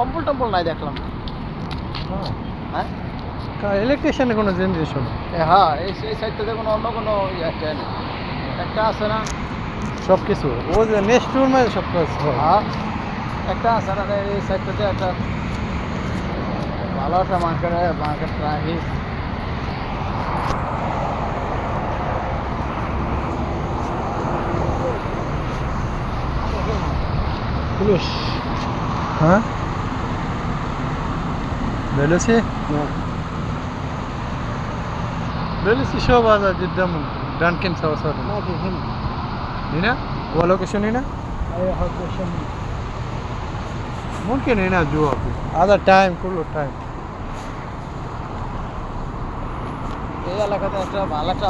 কম্বল টম্বল নাই দেখলাম। হ্যাঁ ইলেকট্রিশিয়ানের কোনো জেনারেশন হ্যাঁ, এই সাইডটা দেখুন অন্য কোনো ইয়ে নেই। একটা আছে না? সব কিছু ও যে নেক্সট রুমে সব কিছু হয়। হ্যাঁ, একটা আছে না? এই সাইডটাতে একটা ভালো একটা মার্কেট রাখি। পুলিশ হ্যাঁ بلوسي بلوسي شو هذا قدام دانكن سوا سوا ما في هنا. هنا هو لوكيشن هنا ايوه لوكيشن. ممكن هنا جوا هذا টাইম كله টাইم এই এলাকাতে একটা ভালো একটা